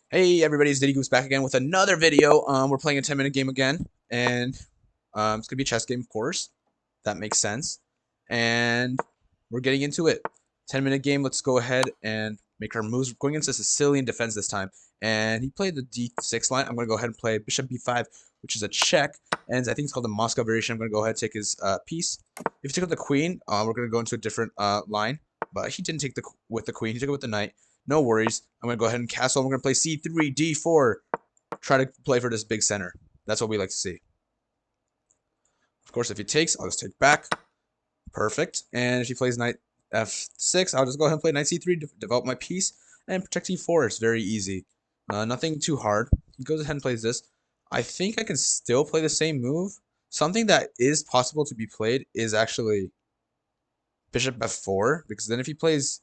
Hey everybody, it's Diddy Goose back again with another video. We're playing a 10-minute game again, and it's gonna be a chess game, of course. That makes sense. And we're getting into it. 10-minute game. Let's go ahead and make our moves. We're going against a Sicilian defense this time, and he played the D6 line. I'm gonna go ahead and play Bishop B5, which is a check, and I think it's called the Moscow variation. I'm gonna go ahead and take his piece. If you take out the queen, we're gonna go into a different line. But he didn't take the with the queen. He took it with the knight. No worries. I'm going to go ahead and castle. We're going to play c3, d4. Try to play for this big center. That's what we like to see. Of course, if he takes, I'll just take back. Perfect. And if he plays knight f6, I'll just go ahead and play knight c3, develop my piece, and protect e4. It's very easy. Nothing too hard. He goes ahead and plays this. I think I can still play the same move. Something that is possible to be played is actually bishop f4, because then if he plays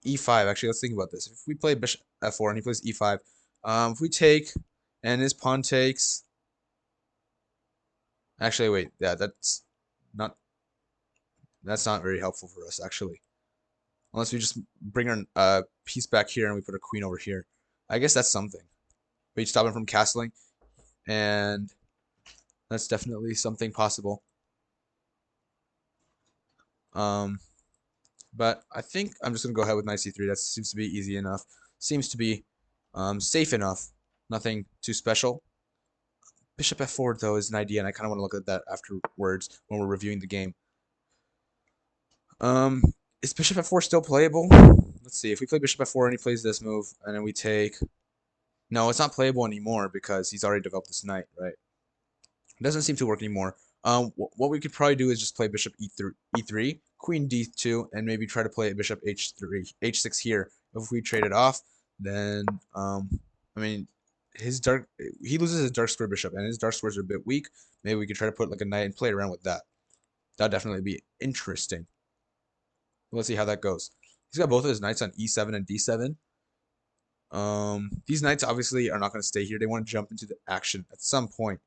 e5. Actually, let's think about this. If we play bishop f4 and he plays e5, if we take and his pawn takes, actually wait, yeah, not that's not very helpful for us actually. Unless we just bring our piece back here and we put a queen over here. I guess that's something. We stop him from castling, and that's definitely something possible. Um, but I think I'm just gonna go ahead with knight c3. That seems to be easy enough. Seems to be safe enough. Nothing too special. Bishop f4 though is an idea, and I kind of want to look at that afterwards when we're reviewing the game. Um, is bishop f4 still playable? Let's see. If we play bishop f4 and he plays this move, and then we take, no, it's not playable anymore because he's already developed this knight, right? It doesn't seem to work anymore. What we could probably do is just play bishop e3, queen d2, and maybe try to play bishop h6 here. If we trade it off, then I mean, he loses his dark square bishop, and his dark squares are a bit weak. Maybe we could try to put like a knight and play around with that. That'd definitely be interesting. Let's see how that goes. He's got both of his knights on e7 and d7. These knights obviously are not going to stay here. They want to jump into the action at some point.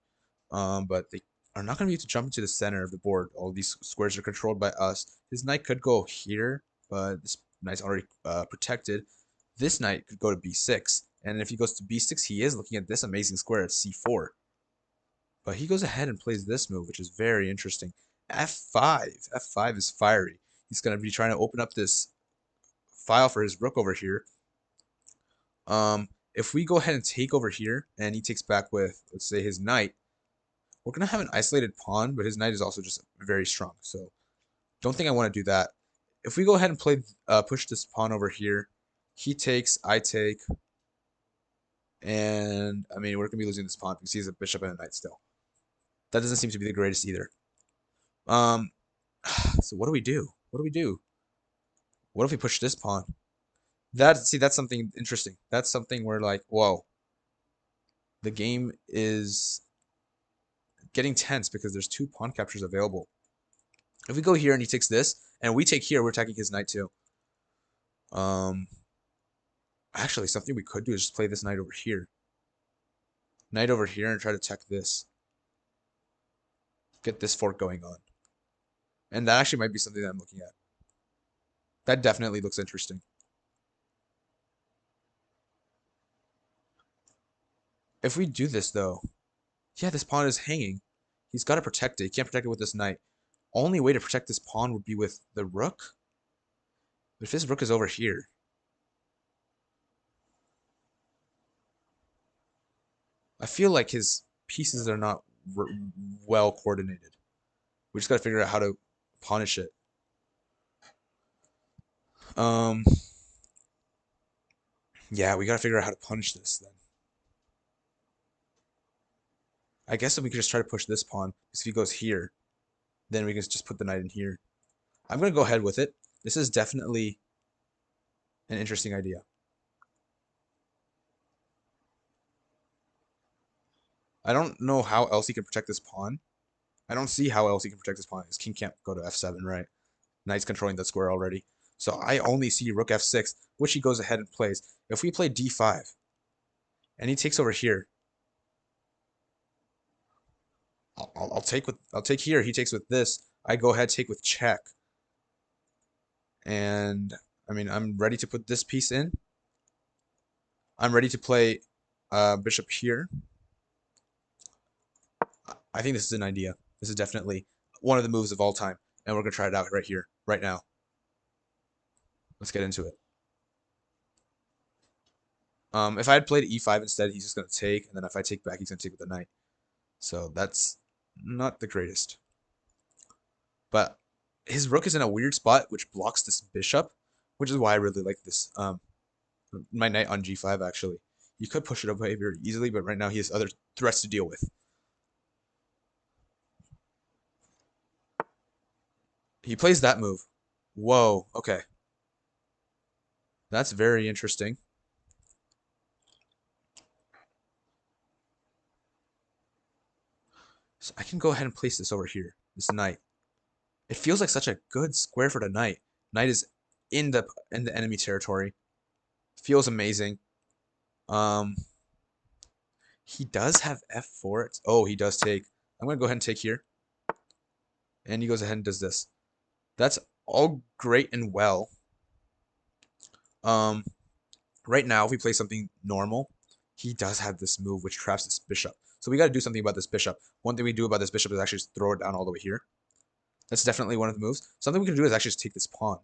But they are not going to be able to jump into the center of the board. All these squares are controlled by us. His knight could go here, but this knight's already protected. This knight could go to b6, and if he goes to b6, he is looking at this amazing square at c4. But he goes ahead and plays this move, which is very interesting. f5. f5 is fiery. He's going to be trying to open up this file for his rook over here. If we go ahead and take over here, and he takes back with, let's say, his knight, we're going to have an isolated pawn, but his knight is also just very strong. So don't think I want to do that. If we go ahead and play, push this pawn over here, he takes, I take, and I mean, we're going to be losing this pawn because he's a bishop and a knight still. That doesn't seem to be the greatest either. Um, so what do we do? What do we do? What if we push this pawn? That's something interesting. That's something where like, whoa, the game is getting tense because there's two pawn captures available. If we go here and he takes this, and we take here, we're attacking his knight too. Actually, something we could do is just play this knight over here. Knight over here and try to attack this. Get this fork going on. And that actually might be something that I'm looking at. That definitely looks interesting. If we do this, though, yeah, this pawn is hanging. He's got to protect it. He can't protect it with this knight. Only way to protect this pawn would be with the rook. But if his rook is over here, I feel like his pieces are not well coordinated. We just got to figure out how to punish it. Um, yeah, we got to figure out how to punish this then. I guess if we could just try to push this pawn, because if he goes here, then we can just put the knight in here. I'm going to go ahead with it. This is definitely an interesting idea. I don't know how else he can protect this pawn. I don't see how else he can protect this pawn. His king can't go to f7, right? Knight's controlling that square already. So I only see rook f6, which he goes ahead and plays. If we play d5, and he takes over here, I'll take here. He takes with this. I go ahead take with check, and I mean I'm ready to put this piece in. I'm ready to play bishop here. I think this is an idea. This is definitely one of the moves of all time, and we're gonna try it out right here, right now. Let's get into it. If I had played e5 instead, he's just gonna take, and then if I take back, he's gonna take with the knight. So that's not the greatest. But his rook is in a weird spot, which blocks this bishop, which is why I really like this. My knight on g5 actually. You could push it away very easily, but right now he has other threats to deal with. He plays that move. Whoa, okay. That's very interesting. So I can go ahead and place this over here, this knight. It feels like such a good square for the knight. Knight is in the enemy territory. Feels amazing. Um, he does have f4. Oh, he does take. I'm gonna go ahead and take here, and he goes ahead and does this. That's all great and well. Um, right now, if we play something normal, he does have this move which traps this bishop. So we got to do something about this bishop. One thing we do about this bishop is actually just throw it down all the way here. That's definitely one of the moves. Something we can do is actually just take this pawn.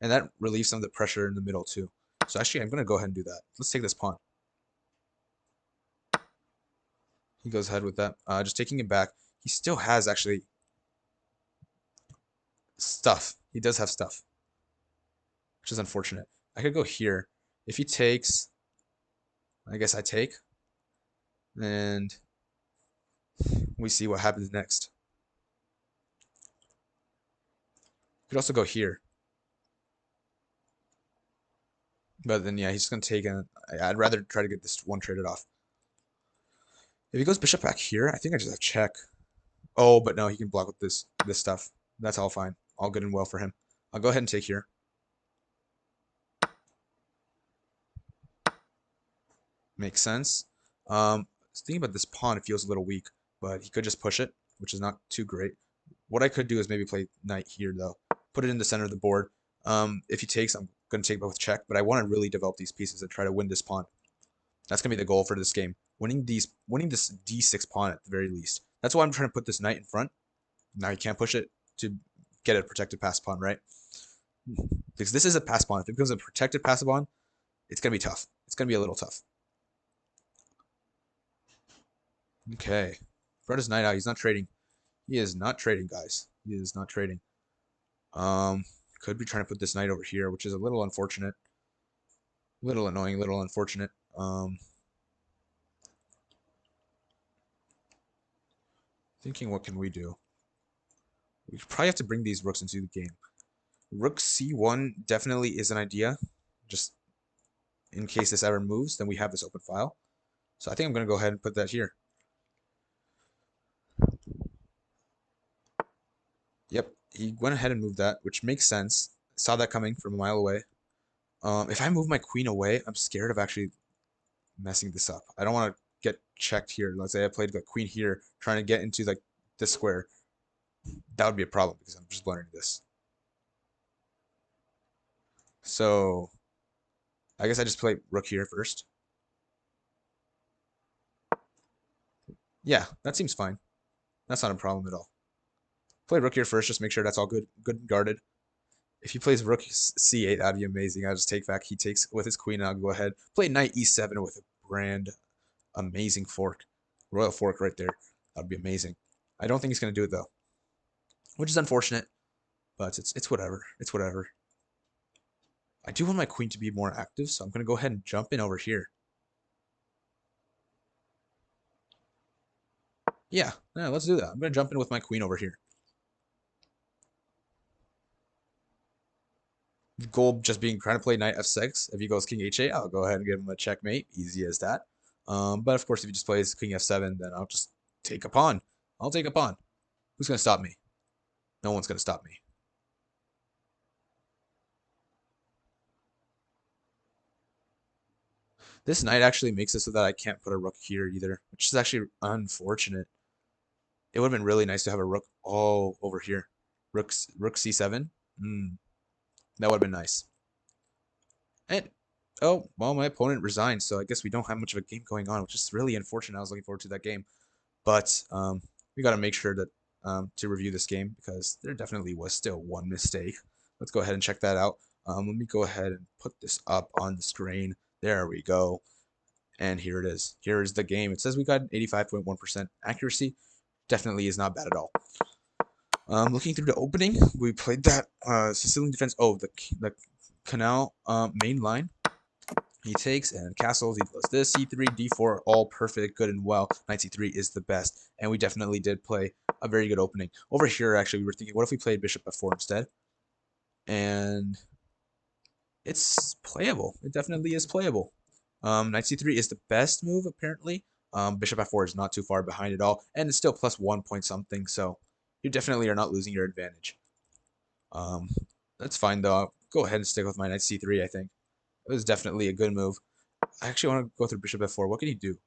And that relieves some of the pressure in the middle too. So actually, I'm going to go ahead and do that. Let's take this pawn. He goes ahead with that. Just taking it back. He still has actually stuff. He does have stuff, which is unfortunate. I could go here. If he takes, I guess I take. And we see what happens next. Could also go here. But then, yeah, he's just going to take it. I'd rather try to get this one traded off. If he goes bishop back here, I think I just have check. Oh, but no, he can block with this stuff. That's all fine. All good and well for him. I'll go ahead and take here. Makes sense. Thinking about this pawn, it feels a little weak, but he could just push it, which is not too great. What I could do is maybe play knight here, though. Put it in the center of the board. If he takes, I'm going to take both check, but I want to really develop these pieces and try to win this pawn. That's going to be the goal for this game. Winning this d6 pawn at the very least. That's why I'm trying to put this knight in front. Now you can't push it to get a protected pass pawn, right? Because this is a pass pawn. If it becomes a protected pass pawn, it's going to be tough. It's going to be a little tough. Okay. Brought his knight out. He's not trading. He is not trading, guys. He is not trading. Could be trying to put this knight over here, which is a little unfortunate. Little annoying, little unfortunate. Thinking what can we do? We probably have to bring these rooks into the game. Rook c1 definitely is an idea. Just in case this ever moves, then we have this open file. So I think I'm going to go ahead and put that here. Yep, he went ahead and moved that, which makes sense. Saw that coming from a mile away. If I move my queen away, I'm scared of actually messing this up. I don't want to get checked here. Let's say I played like queen here, trying to get into like this square. That would be a problem because I'm just blundering this. So I guess I just play rook here first. Yeah, that seems fine. That's not a problem at all. Play rook here first, just make sure that's all good and guarded. If he plays rook c8, that'd be amazing. I'll just take back. He takes with his queen, and I'll go ahead. Play knight e7 with a brand amazing fork. Royal fork right there. That'd be amazing. I don't think he's going to do it, though. Which is unfortunate, but it's whatever. It's whatever. I do want my queen to be more active, so I'm going to go ahead and jump in over here. Yeah, let's do that. I'm going to jump in with my queen over here. Gold just being trying to play knight f6. If he goes king h8, I'll go ahead and give him a checkmate. Easy as that. But of course, if he just plays king f7, then I'll just take a pawn. I'll take a pawn. Who's going to stop me? No one's going to stop me. This knight actually makes it so that I can't put a rook here either, which is actually unfortunate. It would have been really nice to have a rook all over here. Rook c7. That would have been nice. And Oh, well, my opponent resigned, so I guess we don't have much of a game going on, which is really unfortunate. I was looking forward to that game. But we got to make sure that to review this game because there definitely was still one mistake. Let's go ahead and check that out. Let me go ahead and put this up on the screen. There we go. And here it is. Here is the game. It says we got 85.1% accuracy. Definitely is not bad at all. Looking through the opening, we played that Sicilian defense. Oh, the Canal main line. He takes and castles. He does this c3, d4, all perfect, good and well. Knight c3 is the best, and we definitely did play a very good opening. Over here, actually, we were thinking, what if we played bishop f4 instead? And it's playable. It definitely is playable. Knight c3 is the best move apparently. Bishop f4 is not too far behind at all, and it's still plus 1 point something. So you definitely are not losing your advantage. Um, that's fine though. I'll go ahead and stick with my knight c3. I think it was definitely a good move. I actually want to go through bishop f4. What can he do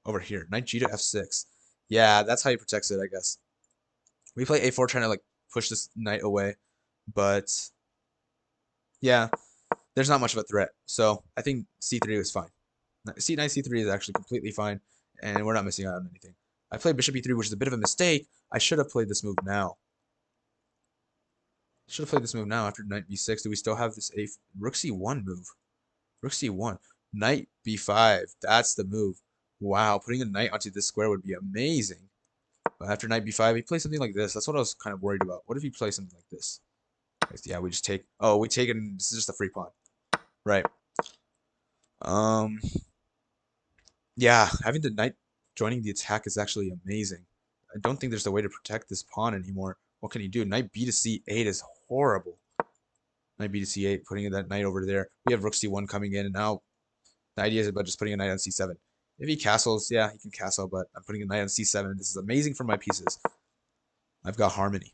over here? Knight g to f6. Yeah, that's how he protects it, I guess. We play a4 trying to like push this knight away, but yeah, there's not much of a threat. So I think c3 was fine. Knight c3 is actually completely fine, and we're not missing out on anything. I played bishop e3, which is a bit of a mistake. I should have played this move now. Should have played this move now after knight b6. Do we still have this rook c1 move? Rook c1. Knight b5. That's the move. Wow, putting a knight onto this square would be amazing. But after knight b5, he plays something like this. That's what I was kind of worried about. What if he plays something like this? Yeah, we just take... Oh, we take it, and this is just a free pawn. Right. Um... Yeah, having the knight joining the attack is actually amazing. I don't think there's a way to protect this pawn anymore. What can he do? Knight b to c8 is horrible. Knight b to c8, putting that knight over there. We have rook c1 coming in, and now the idea is about just putting a knight on c7. If he castles, yeah, he can castle, but I'm putting a knight on c7. This is amazing for my pieces. I've got harmony.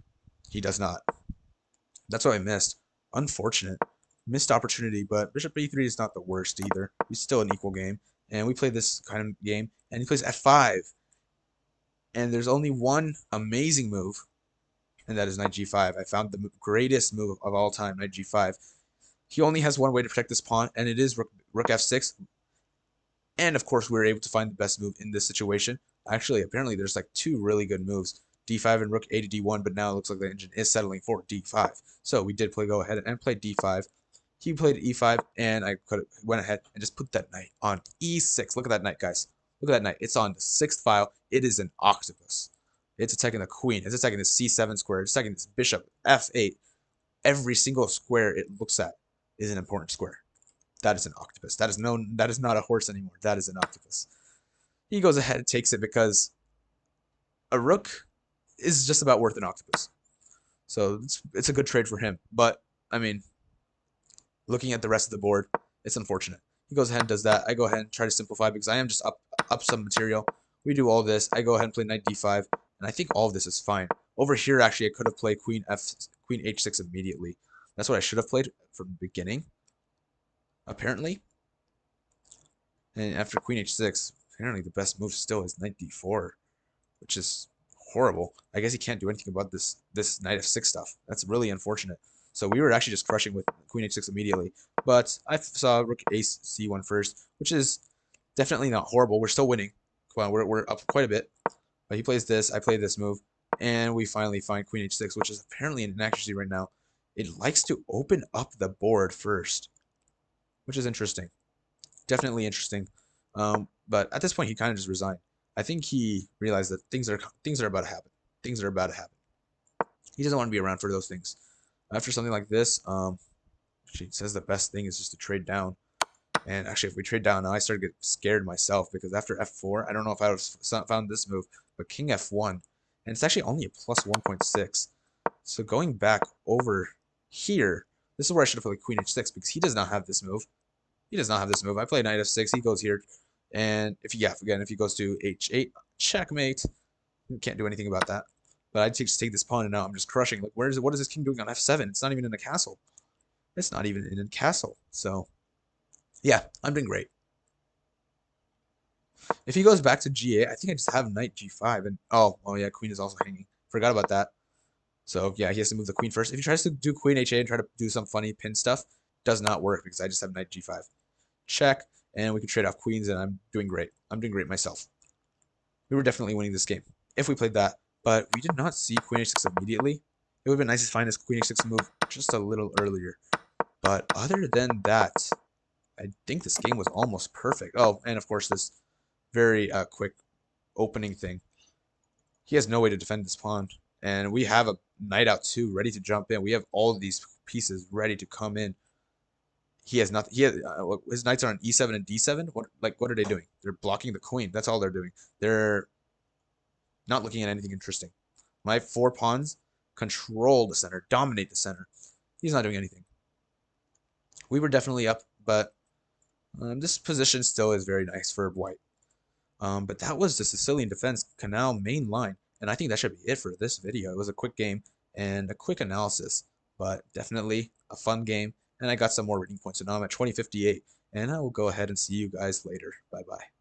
He does not. That's what I missed. Unfortunate. Missed opportunity, but bishop e3 is not the worst either. He's still an equal game. And we play this kind of game, and he plays f5. And there's only one amazing move, and that is knight g5. I found the greatest move of all time, knight g5. He only has one way to protect this pawn, and it is rook f6. And of course, we were able to find the best move in this situation. Actually, apparently, there's like two really good moves, d5 and rook a to d1, but now it looks like the engine is settling for d5. So we did go ahead and play d5. He played e5, and I went ahead and just put that knight on e6. Look at that knight, guys. Look at that knight. It's on the 6th file. It is an octopus. It's attacking the queen. It's attacking the c7 square. It's attacking this bishop, f8. Every single square it looks at is an important square. That is an octopus. That is not a horse anymore. That is an octopus. He goes ahead and takes it because a rook is just about worth an octopus. So it's a good trade for him. But, I mean, looking at the rest of the board, it's unfortunate. He goes ahead and does that. I go ahead and try to simplify because I am just up some material. We do all this. I go ahead and play knight d5, and I think all of this is fine. Over here, actually, I could have played queen h6 immediately. That's what I should have played from the beginning, apparently. And after queen h6, apparently the best move still is knight d4, which is horrible. I guess he can't do anything about this knight f6 stuff. That's really unfortunate. So we were actually just crushing with queen h6 immediately. But I saw rook ace c1 first, which is definitely not horrible. We're still winning. Come on, we're up quite a bit. But he plays this, I play this move, and we finally find queen h6, which is apparently an inaccuracy right now. It likes to open up the board first, which is interesting. Definitely interesting. But at this point, he kind of just resigned. I think he realized that things are about to happen. Things are about to happen. He doesn't want to be around for those things. After something like this, she says the best thing is just to trade down. And actually, if we trade down now, I started to get scared myself because after f4, I don't know if I would have found this move, but king f1, and it's actually only a plus 1.6. So going back over here, this is where I should have played queen h6 because he does not have this move. He does not have this move. I play knight f6. He goes here, and if he goes to h8, checkmate. Can't do anything about that. But I just take this pawn, and now I'm just crushing. Like, what is this king doing on f7? It's not even in a castle. It's not even in a castle. So, yeah, I'm doing great. If he goes back to g8, I think I just have knight g5, and oh yeah, queen is also hanging. Forgot about that. So yeah, he has to move the queen first. If he tries to do queen h8 and try to do some funny pin stuff, does not work because I just have knight g5. check, and we can trade off queens, and I'm doing great. I'm doing great myself. We were definitely winning this game if we played that, but we did not see queen h6 immediately. It would have been nice to find this queen h6 move just a little earlier. But other than that, I think this game was almost perfect. Oh, and of course this very quick opening thing. He has no way to defend this pawn, and we have a knight out too, ready to jump in. We have all of these pieces ready to come in. He has nothing. His knights are on e7 and d7. What are they doing? They're blocking the queen. That's all they're doing. They're not looking at anything interesting. My 4 pawns control the center, dominate the center. He's not doing anything. We were definitely up, but this position still is very nice for white. But that was the Sicilian defense Canal main line, and I think that should be it for this video. It was a quick game and a quick analysis, but definitely a fun game, and I got some more rating points, so now I'm at 2058, and I will go ahead and see you guys later. Bye-bye.